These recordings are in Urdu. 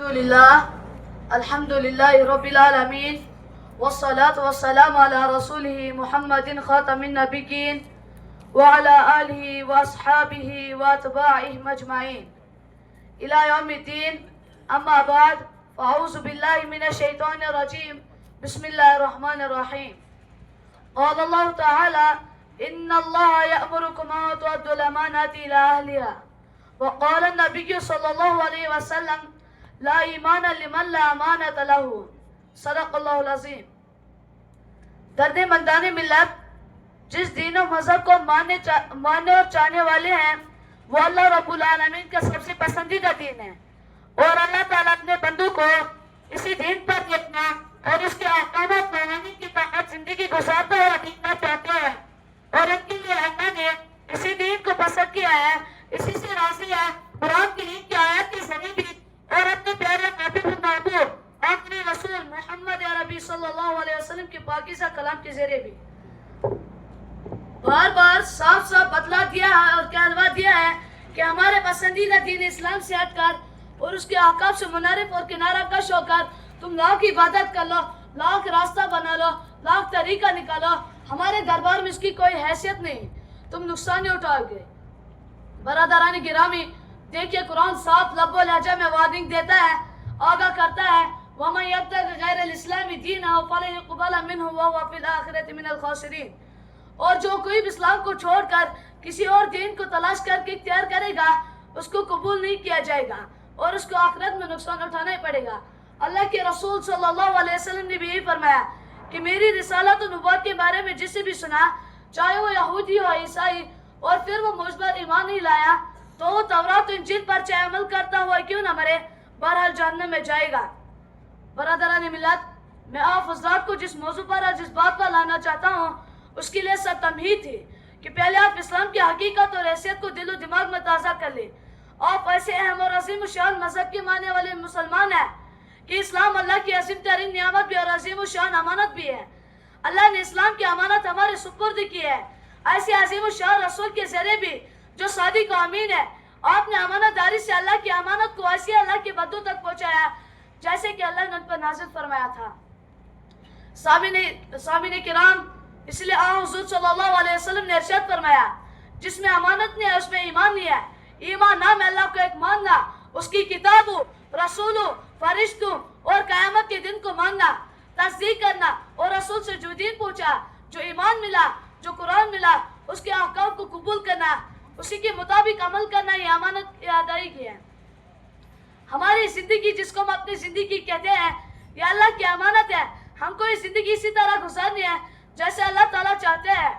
الحمد لله رب العالمين والصلاة والسلام على رسوله محمد خاتم النبيين وعلى آله وأصحابه وأتباعه مجمعين إلى يوم الدين. أما بعد، فأعوذ بالله من الشيطان الرجيم. بسم الله الرحمن الرحيم. قال الله تعالى: إن الله يأمركم أن تؤدوا الأمانات إلى أهلها. وقال النبي صلى الله عليه وسلم: لا ایمان لمن لا امانت له. صدق اللہ العظیم. درد مندان ملت جس دین و مذہب کو ماننے اور چاہنے والے ہیں وہ اللہ رب العالمین کا سب سے پسندیدہ دین ہے، اور اللہ تعالیٰ اپنے بندوں کو اسی دین پر دیکھنا اور اس کے احکامات ماننے کی طاقت زندگی گزارتا ہوا دیکھنا چاہتے ہیں، اور ان کے لیے اللہ نے اسی دین کو پسند کیا ہے، اسی سے راضی ہے. قرآن کریم کی آیات کے ذریعے بھی اور اپنے پیارے حبیب محبوب آخری رسول محمد عربی صلی اللہ علیہ وسلم کے پاکیزہ کلام کے ذریعے بھی بار بار صاف صاف بتلا دیا ہے اور کہلوا دیا ہے کہ ہمارے پسندیدہ دین اسلام سے ہٹ کر اور اس کے احکام سے منحرف اور کنارہ کش ہو کر تم لاکھ عبادت کر لو، لاکھ راستہ بنا لو، لاکھ طریقہ نکالو، ہمارے دربار میں اس کی کوئی حیثیت نہیں، تم نقصان اٹھاؤ گے. برادران گرامی، دیکھیے قرآن صاف لب و لہجہ میں وارننگ دیتا ہے، آگاہ کرتا ہے: وَمَنْ يَبْتَغِ غَيْرَ الْإِسْلَامِ دِينًا فَلَنْ يُقْبَلَ مِنْهُ وَهُوَ فِي الْآخِرَةِ مِنَ الْخَاسِرِينَ. اور جو کوئی بھی اسلام کو چھوڑ کر کسی اور دین کو تلاش کر کے اختیار کرے گا اس کو قبول نہیں کیا جائے گا اور اس کو آخرت میں نقصان اٹھانا ہی پڑے گا. اللہ کے رسول صلی اللہ علیہ وسلم نے بھی یہی فرمایا کہ میری رسالت و نبوت کے بارے میں جسے بھی سنا، چاہے وہ یہودی ہو عیسائی، اور پھر وہ مجھ پر ایمان نہیں لایا، تو وہ تورات و انجیل پر چاہے عمل کرتا ہوا کیوں نہ مرے، بہرحال جہنم میں جائے گا. برادران ملت، میں آپ حضرات کو جس موضوع پر اور جس بات پر لانا چاہتا ہوں اس کے لیے سب تمہید تھی کہ پہلے آپ اسلام کی حقیقت اور حیثیت کو دل و دماغ میں تازہ کر لیں. آپ ایسے اہم اور عظیم الشان مذہب کے ماننے والے مسلمان ہیں کہ اسلام اللہ کی عظیم ترین نعمت بھی اور عظیم الشان امانت بھی ہے. اللہ نے اسلام کی امانت ہمارے سپرد کی ہے. ایسے عظیم الشان رسول کے ذریعے بھی جو صادق و امین ہے، آپ نے امانت داری سے اللہ کی امانت کو ایسی اللہ کے بندوں تک پہنچایا جیسے کہ اللہ نے ان پر نازل فرمایا تھا. سامعین کرام، اس لیے حضور صلی اللہ علیہ وسلم نے ارشاد فرمایا: جس میں امانت نہیں ہے اس میں ایمان نہیں ہے. ایمان نام ہے اللہ کو ایک ماننا، اس کی کتابوں، رسولوں، فرشتوں اور قیامت کے دن کو ماننا، تصدیق کرنا، اور رسول سے جو دین پوچھا، جو ایمان ملا، جو قرآن ملا، اس کے احکام کو قبول کرنا، اسی کے مطابق عمل کرنا، یہ امانت کی ادائیگی ہے. ہماری زندگی جس کو ہم اپنی زندگی کہتے ہیں یہ اللہ کی امانت ہے. ہم کو یہ زندگی اسی طرح گزارنی ہے جیسے اللہ تعالیٰ چاہتے ہیں.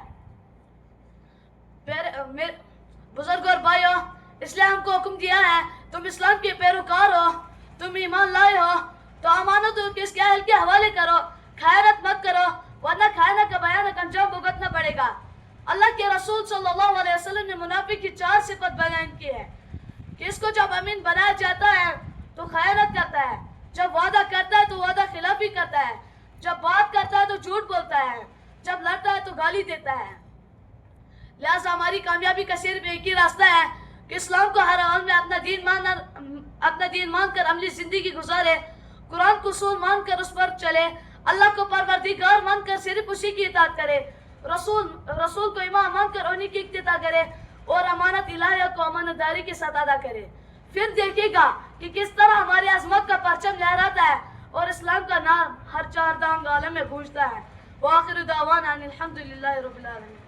بزرگ اور بھائیو، اس لیے ہم کو حکم دیا ہے تم اسلام کے پیروکار ہو، تم ایمان لائے ہو تو امانتوں کو اس کے اہل کے حوالے کرو، خیانت مت کرو، ورنہ خیانت کا بھیانک انجام بھگتنا پڑے گا. اللہ کے رسول صلی اللہ علیہ وسلم نے منافق کی 4 صفت بیان کی ہے کہ اس کو جب امین بنایا جاتا ہے تو خیانت کرتا ہے، جب وعدہ کرتا ہے تو وعدہ خلافی کرتا ہے، جب بات کرتا ہے تو جھوٹ بولتا ہے، جب لڑتا ہے تو گالی دیتا ہے. لہٰذا ہماری کامیابی کا صرف ایک ہی راستہ ہے کہ اسلام کو ہر حال میں اپنا دین مان کر عملی زندگی گزارے، قرآن کو اصول مان کر اس پر چلے، اللہ کو پروردگار مان کر صرف اسی کی اطاعت کرے، رسول کو امام مان کر انہی کی اقتداء کرے، اور امانت الہیہ کو امانت داری کے ساتھ ادا کرے. پھر دیکھے گا کہ کس طرح ہماری عظمت کا پرچم لہراتا ہے اور اسلام کا نام ہر 4 دانگ عالم میں گونجتا ہے. وآخر دعوانا ان الحمدللہ رب العالمین.